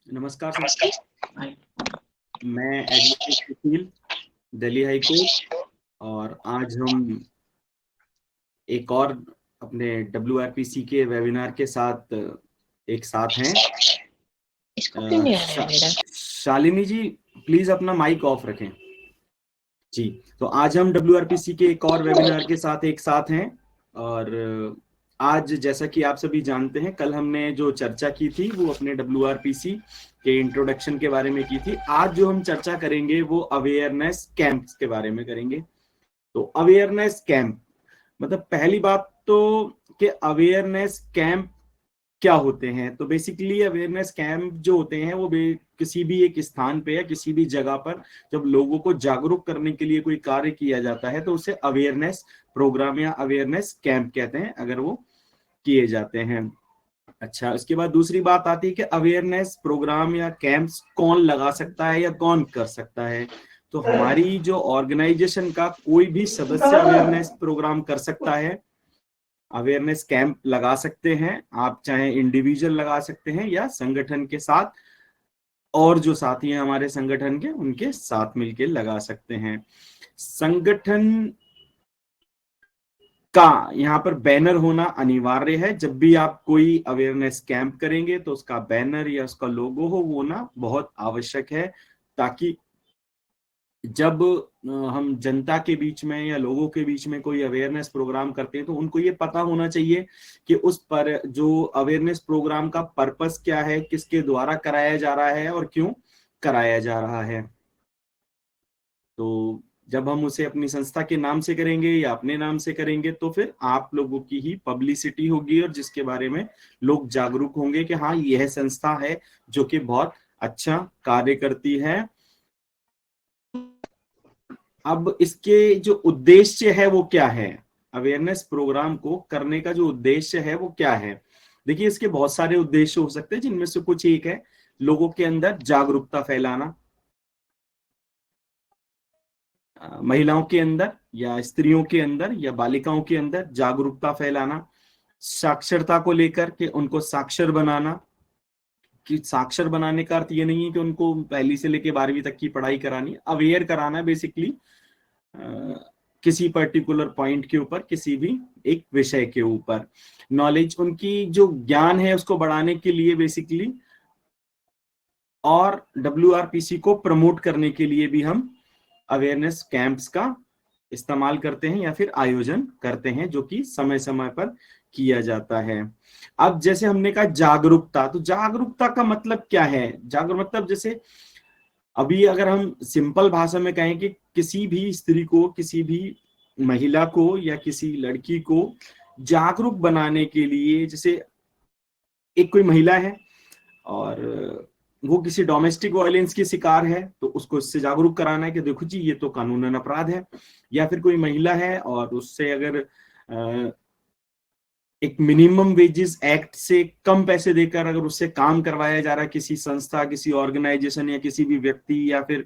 नमस्कार सर, मैं एडवोकेट सुशील, Delhi high court. और आज हम एक और अपने WRPC के वेबिनार के साथ एक साथ हैं। इसको क्यों नहीं आ रहा है मेरा? शालिनी जी प्लीज अपना माइक ऑफ रखें जी। तो आज हम WRPC के एक और वेबिनार के साथ एक साथ हैं। और आज जैसा कि आप सभी जानते हैं, कल हमने जो चर्चा की थी वो अपने WRPC के इंट्रोडक्शन के बारे में की थी। आज जो हम चर्चा करेंगे वो अवेयरनेस कैंप्स के बारे में करेंगे। तो अवेयरनेस कैंप मतलब पहली बात तो कि अवेयरनेस कैंप क्या होते हैं। तो बेसिकली अवेयरनेस कैंप जो होते हैं वो किसी भी एक स्थान पे या किसी भी जगह पर जब लोगों को जागरूक करने के लिए कोई कार्य किया जाता है तो उसे अवेयरनेस प्रोग्राम या अवेयरनेस कैंप कहते हैं, अगर वो किए जाते हैं। अच्छा, उसके बाद दूसरी बात आती है कि अवेयरनेस प्रोग्राम या कैंप्स कौन लगा सकता है या कौन कर सकता है। तो हमारी जो ऑर्गेनाइजेशन का कोई भी सदस्य अवेयरनेस प्रोग्राम कर सकता है, अवेयरनेस कैंप लगा सकते हैं। आप चाहे इंडिविजुअल लगा सकते हैं या संगठन के साथ, और जो साथी हैं हमारे संगठन के उनके साथ मिलकर लगा सकते हैं। संगठन का यहाँ पर बैनर होना अनिवार्य है। जब भी आप कोई अवेयरनेस कैंप करेंगे तो उसका बैनर या उसका लोगो हो वो ना बहुत आवश्यक है, ताकि जब हम जनता के बीच में या लोगों के बीच में कोई अवेयरनेस प्रोग्राम करते हैं तो उनको ये पता होना चाहिए कि उस पर जो अवेयरनेस प्रोग्राम का पर्पस क्या है, किसके द्वारा कराया जा रहा है और क्यों कराया जा रहा है। तो जब हम उसे अपनी संस्था के नाम से करेंगे या अपने नाम से करेंगे तो फिर आप लोगों की ही पब्लिसिटी होगी और जिसके बारे में लोग जागरूक होंगे कि हाँ यह संस्था है जो कि बहुत अच्छा कार्य करती है। अब इसके जो उद्देश्य है वो क्या है, अवेयरनेस प्रोग्राम को करने का जो उद्देश्य है वो क्या है। देखिए, इसके बहुत सारे उद्देश्य हो सकते हैं, जिनमें से कुछ एक है लोगों के अंदर जागरूकता फैलाना, महिलाओं के अंदर या स्त्रियों के अंदर या बालिकाओं के अंदर जागरूकता फैलाना, साक्षरता को लेकर के उनको साक्षर बनाना। कि साक्षर बनाने का अर्थ ये नहीं है कि उनको पहली से लेकर 12वीं तक की पढ़ाई करानी, अवेयर कराना बेसिकली किसी पर्टिकुलर पॉइंट के ऊपर, किसी भी एक विषय के ऊपर नॉलेज, उनकी जो ज्ञान है उसको बढ़ाने के लिए बेसिकली। और WRPC को प्रमोट करने के लिए भी हम अवेयरनेस कैंप्स का इस्तेमाल करते हैं या फिर आयोजन करते हैं, जो कि समय समय पर किया जाता है। अब जैसे हमने कहा जागरूकता, तो जागरूकता का मतलब क्या है? जागरूक मतलब जैसे अभी अगर हम सिंपल भाषा में कहें कि किसी भी स्त्री को, किसी भी महिला को या किसी लड़की को जागरूक बनाने के लिए, जैसे एक कोई महिला है और वो किसी डोमेस्टिक वायलेंस की शिकार है तो उसको इससे जागरूक कराना है कि देखो जी ये तो कानूनन अपराध है। या फिर कोई महिला है और उससे अगर एक मिनिमम वेजेस एक्ट से कम पैसे देकर अगर उससे काम करवाया जा रहा है किसी संस्था, किसी ऑर्गेनाइजेशन या किसी भी व्यक्ति, या फिर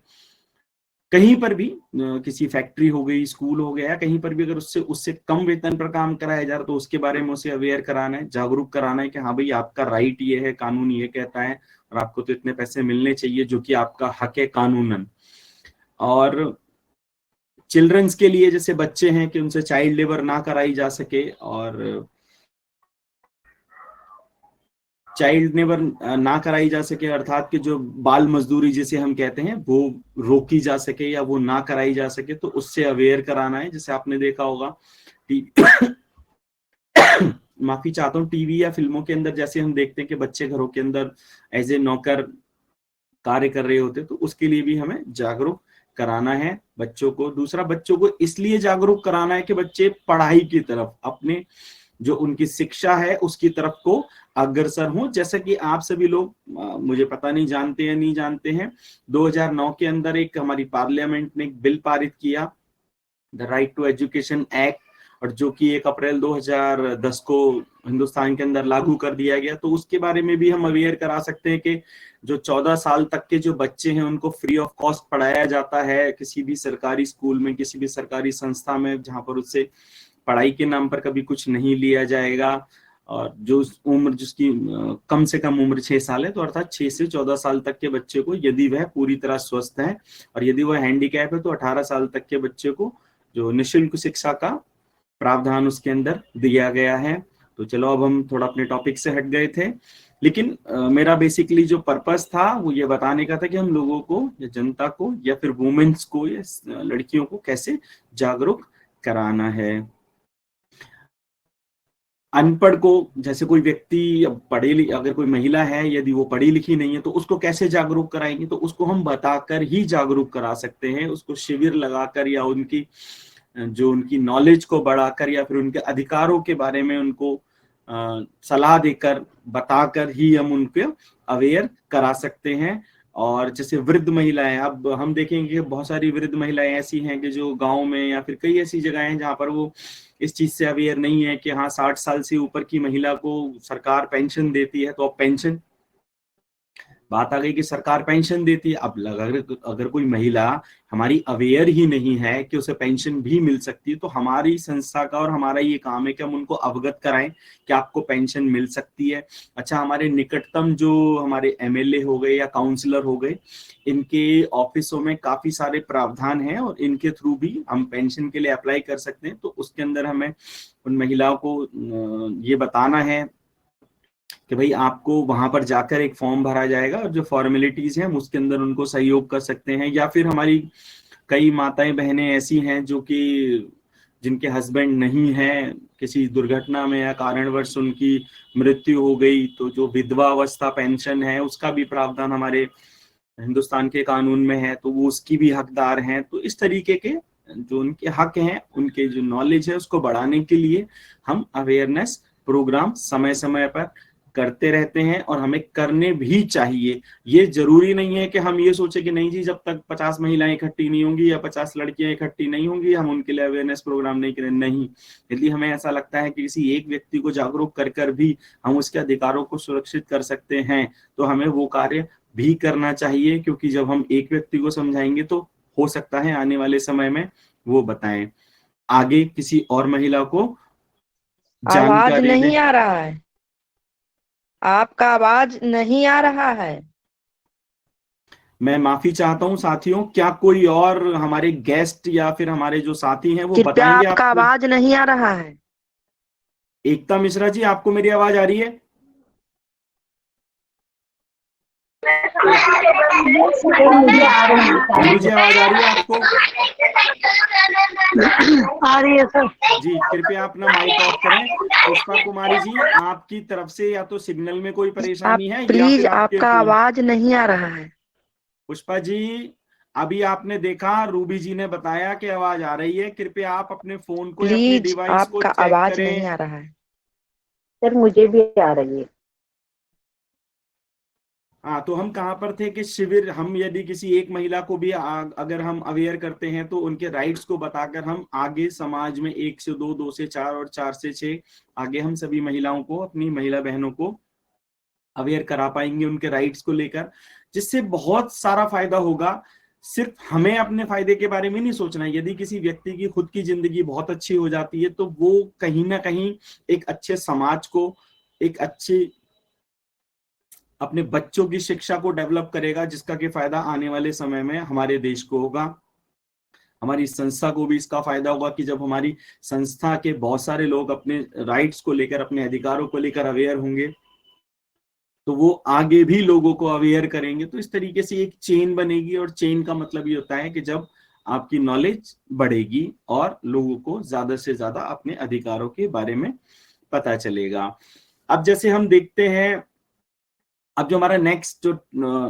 कहीं पर भी किसी फैक्ट्री हो गई, स्कूल हो गया, कहीं पर भी अगर उससे उससे कम वेतन पर काम कराया जा रहा तो उसके बारे में उसे अवेयर कराना है, जागरूक कराना है कि हाँ भाई आपका राइट ये है, कानून ये कहता है और आपको तो इतने पैसे मिलने चाहिए जो कि आपका हक है कानूनन। और चिल्ड्रंस के लिए, जैसे बच्चे हैं, कि उनसे चाइल्ड लेबर ना कराई जा सके और चाइल्ड लेबर ना कराई जा सके, अर्थात कि जो बाल मजदूरी जिसे हम कहते हैं वो रोकी जा सके या वो ना कराई जा सके, तो उससे अवेयर कराना है। जैसे आपने देखा होगा माफी चाहता हूँ, टीवी या फिल्मों के अंदर जैसे हम देखते हैं कि बच्चे घरों के अंदर एज ए नौकर कार्य कर रहे होते, तो उसके लिए भी हमें जागरूक कराना है बच्चों को। दूसरा, बच्चों को इसलिए जागरूक कराना है कि बच्चे पढ़ाई की तरफ, अपने जो उनकी शिक्षा है उसकी तरफ को अग्रसर हों। जैसा कि आप सभी लोग मुझे पता नहीं जानते या नहीं जानते हैं, 2009 के अंदर एक हमारी पार्लियामेंट ने एक बिल पारित किया, the right to education act, और जो कि 1 अप्रैल 2010 को हिंदुस्तान के अंदर लागू कर दिया गया। तो उसके बारे में भी हम अवेयर करा सकते हैं कि जो 14 साल तक के जो बच्चे हैं उनको फ्री ऑफ कॉस्ट पढ़ाया जाता है किसी भी सरकारी स्कूल में, किसी भी सरकारी संस्था में, जहां पर उससे पढ़ाई के नाम पर कभी कुछ नहीं लिया जाएगा। और जो उम्र जिसकी कम से कम उम्र 6 साल है, तो अर्थात 6 से 14 साल तक के बच्चे को, यदि वह पूरी तरह स्वस्थ है और यदि वह हैंडीकैप है, तो 18 साल तक के बच्चे को जो निःशुल्क शिक्षा का प्रावधान उसके अंदर दिया गया है। तो चलो अब हम थोड़ा अपने टॉपिक से हट गए थे, लेकिन मेरा बेसिकली जो पर्पस था वो ये बताने का था कि हम लोगों को या जनता को या फिर वुमेन्स को या लड़कियों को कैसे जागरूक कराना है। अनपढ़ को, जैसे कोई व्यक्ति अगर कोई महिला है यदि वो पढ़ी लिखी नहीं है, तो उसको कैसे जागरूक कराएंगे? तो उसको हम बताकर ही जागरूक करा सकते हैं, उसको शिविर लगाकर या उनकी नॉलेज को बढ़ाकर या फिर उनके अधिकारों के बारे में उनको सलाह देकर, बताकर ही हम उनको अवेयर करा सकते हैं। और जैसे वृद्ध महिलाएं, अब हम देखेंगे कि बहुत सारी वृद्ध महिलाएं ऐसी हैं कि जो गांव में या फिर कई ऐसी जगह हैं जहां पर वो इस चीज से अवेयर नहीं है कि हाँ 60 साल से ऊपर की महिला को सरकार पेंशन देती है, तो अब पेंशन, बात आ गई कि सरकार पेंशन देती है। अब अगर कोई महिला हमारी अवेयर ही नहीं है कि उसे पेंशन भी मिल सकती है, तो हमारी संस्था का और हमारा ये काम है कि हम उनको अवगत कराएं कि आपको पेंशन मिल सकती है। अच्छा, हमारे निकटतम जो हमारे एमएलए हो गए या काउंसलर हो गए, इनके ऑफिसों में काफी सारे प्रावधान हैं और इनके थ्रू भी हम पेंशन के लिए अप्लाई कर सकते हैं। तो उसके अंदर हमें उन महिलाओं को ये बताना है कि भाई आपको वहां पर जाकर एक फॉर्म भरा जाएगा और जो फॉर्मेलिटीज हैं हम उसके अंदर उनको सहयोग कर सकते हैं। या फिर हमारी कई माताएं बहनें ऐसी हैं जो कि जिनके हस्बैंड नहीं है, किसी दुर्घटना में या कारणवश उनकी मृत्यु हो गई, तो जो विधवा अवस्था पेंशन है उसका भी प्रावधान हमारे हिंदुस्तान के कानून में है, तो वो उसकी भी हकदार हैं। तो इस तरीके के जो उनके हक हैं, उनके जो नॉलेज है उसको बढ़ाने के लिए हम अवेयरनेस प्रोग्राम समय समय पर करते रहते हैं और हमें करने भी चाहिए। ये जरूरी नहीं है कि हम ये सोचे कि नहीं जी, जब तक 50 महिलाएं इकट्ठी नहीं होंगी या 50 लड़कियां इकट्ठी नहीं होंगी हम उनके लिए अवेयरनेस प्रोग्राम नहीं करें। नहीं, यदि हमें ऐसा लगता है कि किसी एक व्यक्ति को जागरूक कर कर भी हम उसके अधिकारों को सुरक्षित कर सकते हैं, तो हमें वो कार्य भी करना चाहिए, क्योंकि जब हम एक व्यक्ति को समझाएंगे तो हो सकता है आने वाले समय में वो बताएं आगे किसी और महिला को आवाज जानकारी नहीं दे। आ रहा है, आपका आवाज नहीं आ रहा है। मैं माफी चाहता हूं साथियों, क्या कोई और हमारे गेस्ट या फिर हमारे जो साथी हैं वो कृपया बताएंगे आपका आपको? आवाज नहीं आ रहा है। एकता मिश्रा जी, आपको मेरी आवाज आ रही है? मुझे आवाज आ रही है आपको? आ रही है सर। जी, कृपया अपना माइक ऑफ करें। पुष्पा कुमारी जी, आपकी तरफ से या तो सिग्नल में कोई आप परेशानी है या प्लीज, फिर आपके आपका फोन। आवाज नहीं आ रहा है। पुष्पा जी, अभी आपने देखा रूबी जी ने बताया कि आवाज आ रही है। कृपया आप अपने फोन को या अपने प्लीज, डिवाइस को आपका चेक आवाज नहीं करें। आ रहा है। सर मुझे भी आ रही है। हाँ, तो हम कहाँ पर थे कि शिविर, हम यदि किसी एक महिला को भी अगर हम अवेयर करते हैं तो उनके राइट्स को बताकर हम आगे समाज में 1 से 2, 2 से 4 और 4 से 6 आगे हम सभी महिलाओं को, अपनी महिला बहनों को अवेयर करा पाएंगे उनके राइट्स को लेकर, जिससे बहुत सारा फायदा होगा। सिर्फ हमें अपने फायदे के बारे में नहीं सोचना है। यदि किसी व्यक्ति की खुद की जिंदगी बहुत अच्छी हो जाती है तो वो कहीं ना कहीं एक अच्छे समाज को, एक अच्छी अपने बच्चों की शिक्षा को डेवलप करेगा, जिसका कि फायदा आने वाले समय में हमारे देश को होगा। हमारी संस्था को भी इसका फायदा होगा कि जब हमारी संस्था के बहुत सारे लोग अपने राइट्स को लेकर, अपने अधिकारों को लेकर अवेयर होंगे, तो वो आगे भी लोगों को अवेयर करेंगे। तो इस तरीके से एक चेन बनेगी, और चेन का मतलब ये होता है कि जब आपकी नॉलेज बढ़ेगी और लोगों को ज्यादा से ज्यादा अपने अधिकारों के बारे में पता चलेगा। अब जैसे हम देखते हैं, अब जो हमारा नेक्स्ट, जो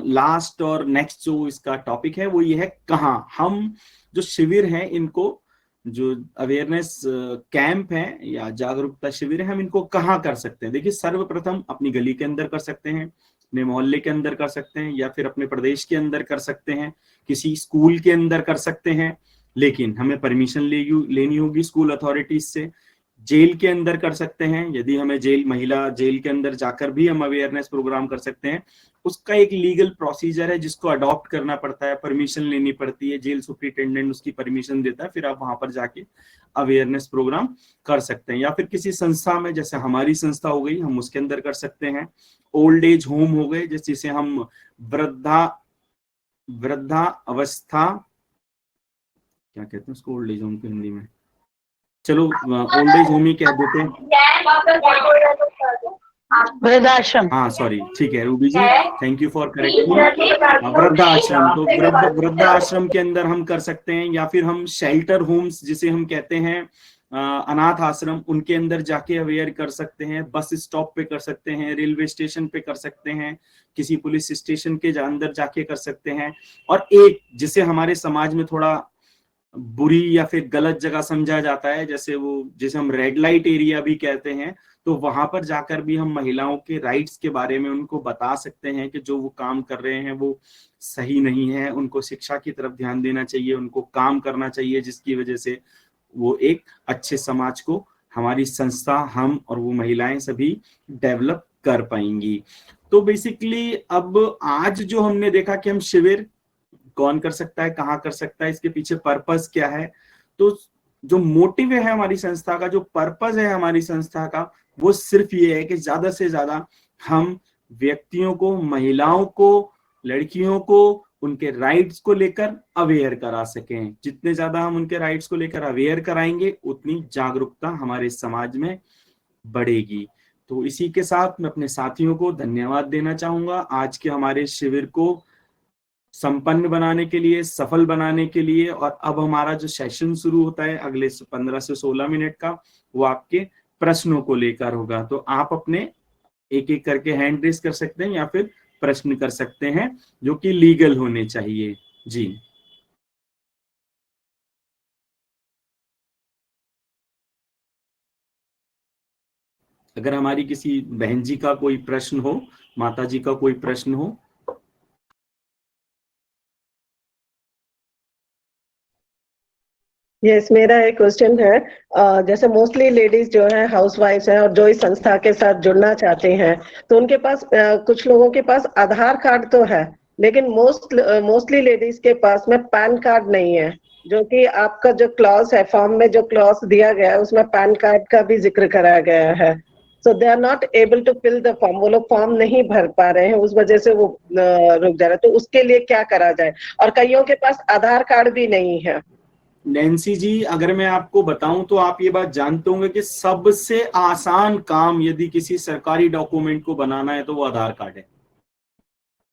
लास्ट और नेक्स्ट जो इसका टॉपिक है वो ये है, कहाँ हम जो शिविर हैं इनको, जो अवेयरनेस कैंप है या जागरूकता शिविर है, हम इनको कहाँ कर सकते हैं? देखिए, सर्वप्रथम अपनी गली के अंदर कर सकते हैं, अपने मोहल्ले के अंदर कर सकते हैं, या फिर अपने प्रदेश के अंदर कर सकते हैं, किसी स्कूल के अंदर कर सकते हैं। लेकिन हमें परमिशन लेनी होगी स्कूल अथॉरिटीज से। जेल के अंदर कर सकते हैं, यदि हमें महिला जेल के अंदर जाकर भी हम अवेयरनेस प्रोग्राम कर सकते हैं। उसका एक लीगल प्रोसीजर है जिसको अडॉप्ट करना पड़ता है, परमिशन लेनी पड़ती है, जेल सुपरिटेंडेंट उसकी परमिशन देता है, फिर आप वहां पर जाके अवेयरनेस प्रोग्राम कर सकते हैं। या फिर किसी संस्था में, जैसे हमारी संस्था हो गई, हम उसके अंदर कर सकते हैं। ओल्ड एज होम हो गए, जिसे हम वृद्धा अवस्था, क्या कहते हैं उसको ओल्ड एज होम को हिंदी में, चलो ओल्ड एज होम ही कह देते हैं, वृद्धाश्रम। हाँ सॉरी, ठीक है Ruby ji, thank you for correcting. वृद्धाश्रम, तो वृद्धाश्रम के अंदर हम कर सकते हैं। या फिर हम शेल्टर होम्स जिसे हम कहते हैं, अनाथ आश्रम, उनके अंदर जाके अवेयर कर सकते हैं। बस स्टॉप पे कर सकते हैं, रेलवे स्टेशन पे कर सकते हैं, किसी पुलिस स्टेशन के अंदर जाके कर सकते हैं। और एक जिसे हमारे समाज में थोड़ा बुरी या फिर गलत जगह समझा जाता है, जैसे हम रेड लाइट एरिया भी कहते हैं, तो वहां पर जाकर भी हम महिलाओं के राइट्स के बारे में उनको बता सकते हैं कि जो वो काम कर रहे हैं वो सही नहीं है, उनको शिक्षा की तरफ ध्यान देना चाहिए, उनको काम करना चाहिए, जिसकी वजह से वो एक अच्छे समाज को हमारी संस्था, हम और वो महिलाएं सभी डेवलप कर पाएंगी। तो बेसिकली अब आज जो हमने देखा कि हम शिविर कौन कर सकता है, कहाँ कर सकता है, इसके पीछे पर्पस क्या है। तो जो मोटिव है हमारी संस्था का, जो पर्पस है हमारी संस्था का, वो सिर्फ ये है कि ज्यादा से ज्यादा हम व्यक्तियों को, महिलाओं को, लड़कियों को उनके राइट्स को लेकर अवेयर करा सकें। जितने ज्यादा हम उनके राइट्स को लेकर अवेयर कराएंगे, उतनी जागरूकता हमारे समाज में बढ़ेगी। तो इसी के साथ मैं अपने साथियों को धन्यवाद देना चाहूंगा आज के हमारे शिविर को संपन्न बनाने के लिए, सफल बनाने के लिए। और अब हमारा जो सेशन शुरू होता है अगले 15 से 16 मिनट का, वो आपके प्रश्नों को लेकर होगा। तो आप अपने एक एक करके हैंड रेस कर सकते हैं या फिर प्रश्न कर सकते हैं, जो कि लीगल होने चाहिए। जी, अगर हमारी किसी बहन जी का कोई प्रश्न हो, माता जी का कोई प्रश्न हो। यस, मेरा एक क्वेश्चन है। जैसे मोस्टली लेडीज जो है हाउस वाइफ्स हैं और जो इस संस्था के साथ जुड़ना चाहते हैं, तो उनके पास कुछ लोगों के पास आधार कार्ड तो है, लेकिन मोस्टली लेडीज के पास में पैन कार्ड नहीं है, जो कि आपका जो क्लॉज है, फॉर्म में जो क्लॉज दिया गया है उसमें पैन कार्ड का भी जिक्र कराया गया है। So they are not able to fill the form, वो लोग फॉर्म नहीं भर पा रहे हैं, उस वजह से वो रुक जा रहे हैं। तो उसके लिए क्या करा जाए? और कईयों के पास आधार कार्ड भी नहीं है। नैन्सी जी, अगर मैं आपको बताऊं तो आप ये बात जानते होंगे कि सबसे आसान काम यदि किसी सरकारी डॉक्यूमेंट को बनाना है तो वो आधार कार्ड है,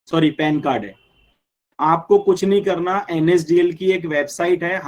सॉरी पैन कार्ड है। आपको कुछ नहीं करना, एनएसडीएल की एक वेबसाइट है,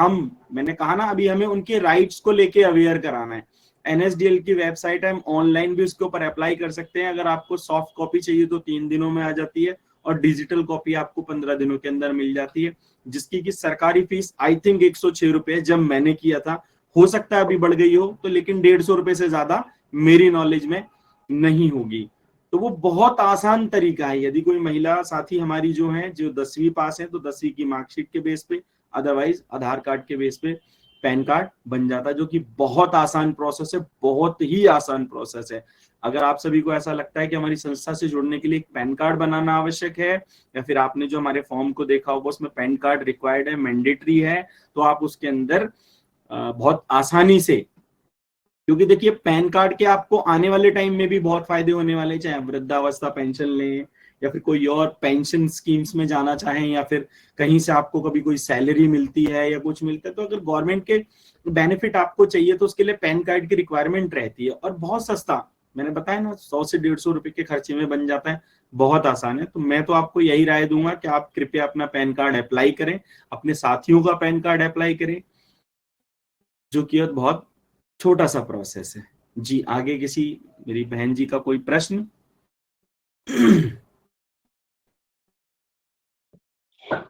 मैंने कहा ना अभी, हमें उनके राइट्स को लेके अवेयर कराना है। एनएसडीएल की वेबसाइट है, हम ऑनलाइन भी उसके ऊपर अप्लाई कर सकते हैं। अगर आपको सॉफ्ट कॉपी चाहिए तो 3 दिनों में आ जाती है, और डिजिटल कॉपी आपको 15 दिनों के अंदर मिल जाती है, जिसकी की सरकारी फीस आई थिंक 106 रुपए जब मैंने किया था। हो सकता है अभी बढ़ गई हो तो, लेकिन 150 रुपए से ज्यादा मेरी नॉलेज में नहीं होगी। तो वो बहुत आसान तरीका है। यदि कोई महिला साथी हमारी जो है, जो 10वीं पास है, तो 10वीं की मार्कशीट के बेस पे, अदरवाइज आधार कार्ड के बेस पे पैन कार्ड बन जाता है, जो कि बहुत आसान प्रोसेस है, बहुत ही आसान प्रोसेस है। अगर आप सभी को ऐसा लगता है कि हमारी संस्था से जुड़ने के लिए एक पैन कार्ड बनाना आवश्यक है, या फिर आपने जो हमारे फॉर्म को देखा होगा उसमें पैन कार्ड रिक्वायर्ड है, मैंडेटरी है, तो आप उसके अंदर बहुत आसानी से, क्योंकि देखिए पैन कार्ड के आपको आने वाले टाइम में भी बहुत फायदे होने वाले, चाहे वृद्धावस्था पेंशन लें या फिर कोई और पेंशन स्कीम्स में जाना चाहें, या फिर कहीं से आपको कभी कोई सैलरी मिलती है या कुछ मिलता है, तो अगर गवर्नमेंट के बेनिफिट आपको चाहिए तो उसके लिए पैन कार्ड की रिक्वायरमेंट रहती है। और बहुत सस्ता, मैंने बताया ना, 100 से 150 रुपए के खर्चे में बन जाता है, बहुत आसान है। तो मैं तो आपको यही राय दूंगा कि आप कृपया अपना पैन कार्ड अप्लाई करें, अपने साथियों का पैन कार्ड अप्लाई करें, जो कि बहुत छोटा सा प्रोसेस है। जी, आगे किसी मेरी बहन जी का कोई प्रश्न?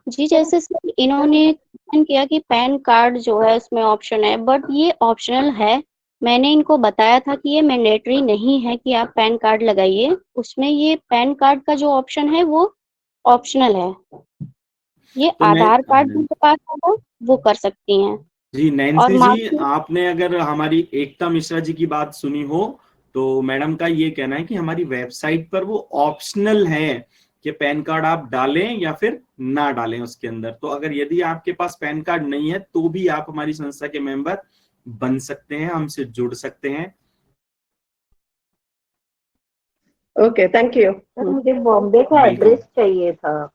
जी, जैसे सर इन्होंने क्वेश्चन किया कि पैन कार्ड जो है उसमें ऑप्शन है, बट ये ऑप्शनल है। मैंने इनको बताया था कि ये मैंडेटरी नहीं है कि आप पैन कार्ड लगाइए, उसमें ये पैन कार्ड का जो ऑप्शन है वो ऑप्शनल है। ये तो आधार कार्ड जिनके पास होगा वो कर सकती हैं। जी और नैन्सी जी, मार्कशीट आपने अगर हमारी एकता मिश्रा जी की बात सुनी हो तो मैडम का ये कहना है कि हमारी वेबसाइट पर वो ऑप्शनल है कि पैन कार्ड आप डालें या फिर ना डालें उसके अंदर। तो अगर यदि आपके पास पैन कार्ड नहीं है तो भी आप हमारी संस्था के मेंबर बन सकते हैं, हमसे जुड़ सकते हैं। Okay, thank you. सर मुझे बॉम्बे का वेलकम। एड्रेस चाहिए था।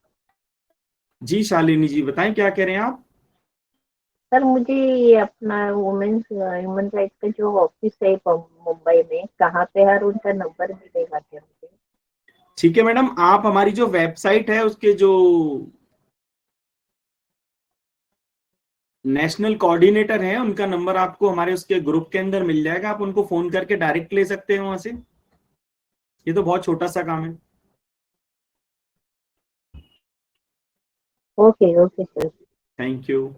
जी शालिनी जी बताएं क्या कह रहे हैं आप। सर मुझे ये अपना वुमेन्स ह्यूमन राइट्स का जो ऑफिस है मुंबई में, कहाँ पे है और उनका नंबर मिलेगा क्या मुझे? ठीक है मैडम, आप हमारी जो वेबसाइट है उसके जो नेशनल कोऑर्डिनेटर हैं उनका नंबर आपको हमारे उसके ग्रुप के अंदर मिल जाएगा, आप उनको फोन करके डायरेक्ट ले सकते हैं वहां से। ये तो बहुत छोटा सा काम है। Okay okay sir. Thank you.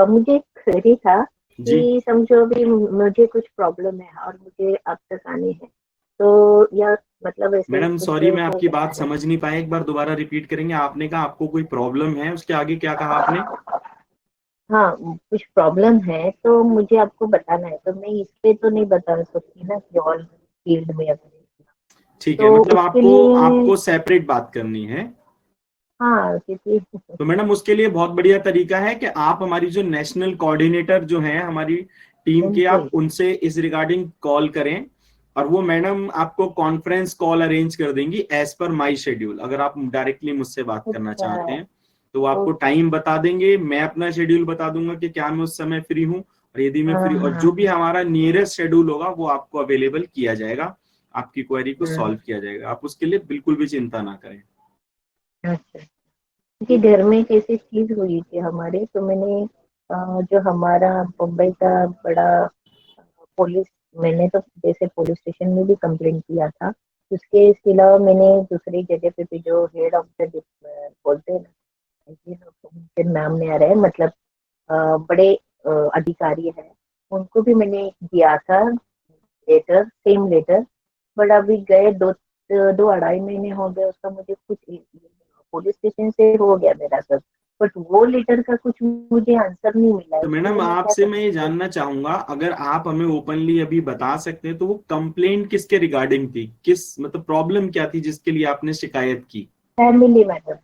मुझे एक क्वेरी था जी कि समझो अभी मुझे कुछ प्रॉब्लम है और मुझे अब तक आने हैं, तो या मतलब ऐसे मैडम कुछ सॉरी, मैं हो आपकी सकता बात है? समझ नहीं पाया, एक बार दोबारा रिपीट करेंगे। आपने कहा आपको कोई प्रॉब्लम है, उसके आगे क्या कहा आपने। हाँ, कुछ प्रॉब्लम है तो मुझे आपको बताना है, तो मैं इस पे तो नहीं बता सकती ना कि ऑल फील्ड में अपने। ठीक है, तो मतलब उसके आपको लिए आपको सेपरेट बात करनी है। हाँ, क्योंकि तो मैडम उसके लिए बहुत बढ़िया तरीका है कि आप हमारी जो नेशनल कोऑर्डिनेटर जो हैं हमारी टीम के, उनसे आप उनसे इस रिगार्डिंग कॉल करें और वो मैडम आपको कॉन्फ्रेंस कॉल अरेंज कर देंगी एज पर माई शेड्यूल। अगर आप डायरेक्टली मुझसे बात करना अच्छा। चाहते हैं तो वो आपको ओके। टाइम बता देंगे, मैं अपना शेड्यूल बता दूंगा कि क्या मैं उस समय फ्री हूँ, और यदि मैं हाँ फ्री, और हाँ जो भी हमारा नियरेस्ट शेड्यूल होगा वो आपको अवेलेबल किया जाएगा, आपकी क्वेरी को हाँ। सॉल्व किया जाएगा। आप उसके लिए बिल्कुल भी चिंता ना करें। अच्छा, क्योंकि घर में एक ऐसी चीज हुई थी हमारे, तो मैंने जो हमारा मुंबई का बड़ा पुलिस, मैंने तो जैसे पुलिस स्टेशन में भी कंप्लेंट किया था। इसके अलावा मैंने दूसरी जगह पे भी जो हेड ऑफ द बोलते हैं ना, उनके नाम नहीं आ रहा है, मतलब बड़े अधिकारी हैं, उनको भी मैंने दिया था लेटर, सेम लेटर। बट अभी गए दो दो अढ़ाई महीने हो गए उसका, मुझे कुछ पुलिस स्टेशन से हो गया मेरा सब, बट वो लेटर का कुछ मुझे आंसर नहीं मिला है, तो उसके मैडम लिए मैं क्या आपसे कर मैं ये सकती हूँ? जानना चाहूंगा, अगर आप हमें ओपनली अभी बता सकते हैं तो वो कंप्लेंट किसके रिगार्डिंग थी, किस मतलब प्रॉब्लम क्या थी जिसके लिए आपने शिकायत की। Family matter.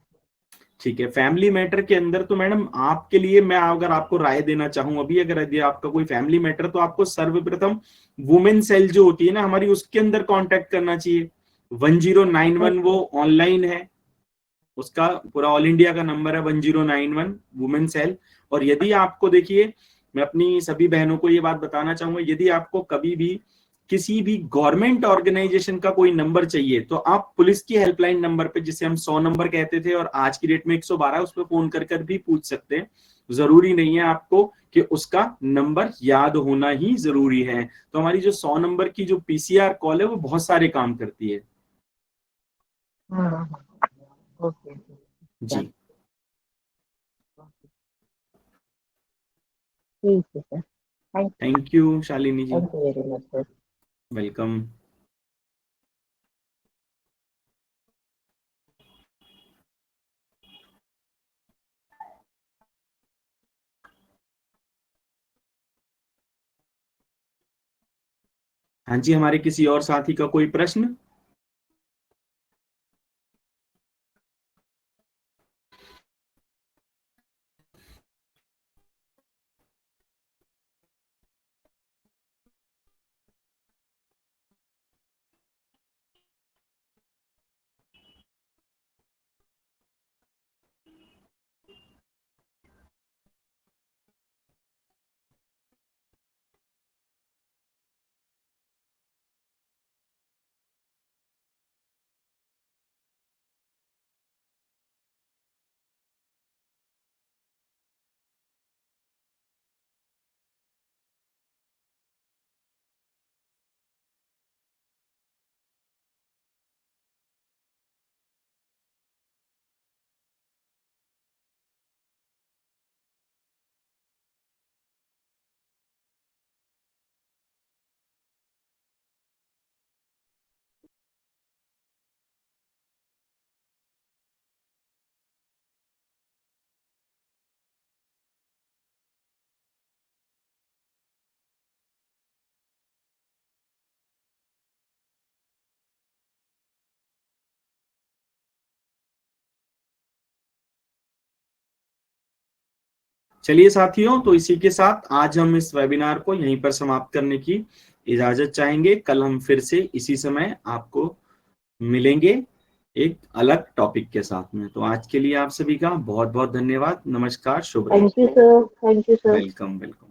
ठीक है, फैमिली मैटर के अंदर तो मैडम आपके लिए मैं अगर आपको राय देना चाहूँ अभी, अगर यदि आपका कोई फैमिली मैटर, तो आपको सर्वप्रथम वुमेन सेल जो होती है ना हमारी, उसके अंदर कांटेक्ट करना चाहिए। 1091 वो ऑनलाइन है, उसका पूरा ऑल इंडिया का नंबर है 1091 वुमेन सेल। और यदि आपको देखिए, मैं अपनी सभी बहनों को ये बात बताना चाहूंगा, यदि आपको कभी भी किसी भी गवर्नमेंट ऑर्गेनाइजेशन का कोई नंबर चाहिए तो आप पुलिस की हेल्पलाइन नंबर पे, जिसे हम 100 नंबर कहते थे और आज की डेट में 112, उस पर फोन कर भी पूछ सकते हैं। जरूरी नहीं है आपको कि उसका नंबर याद होना ही जरूरी है। तो हमारी जो 100 नंबर की जो पीसीआर कॉल है वो बहुत सारे काम करती है। हाँ। ओके। जी ठीक है sir, thank you Shalini ji. Thank you very much sir. Welcome. हाँ जी, हमारे किसी और साथी का कोई प्रश्न। चलिए साथियों, तो इसी के साथ आज हम इस वेबिनार को यहीं पर समाप्त करने की इजाजत चाहेंगे। कल हम फिर से इसी समय आपको मिलेंगे एक अलग टॉपिक के साथ में। तो आज के लिए आप सभी का बहुत बहुत धन्यवाद। नमस्कार, शुभ रात्रि। Thank you sir, thank you sir. Welcome welcome.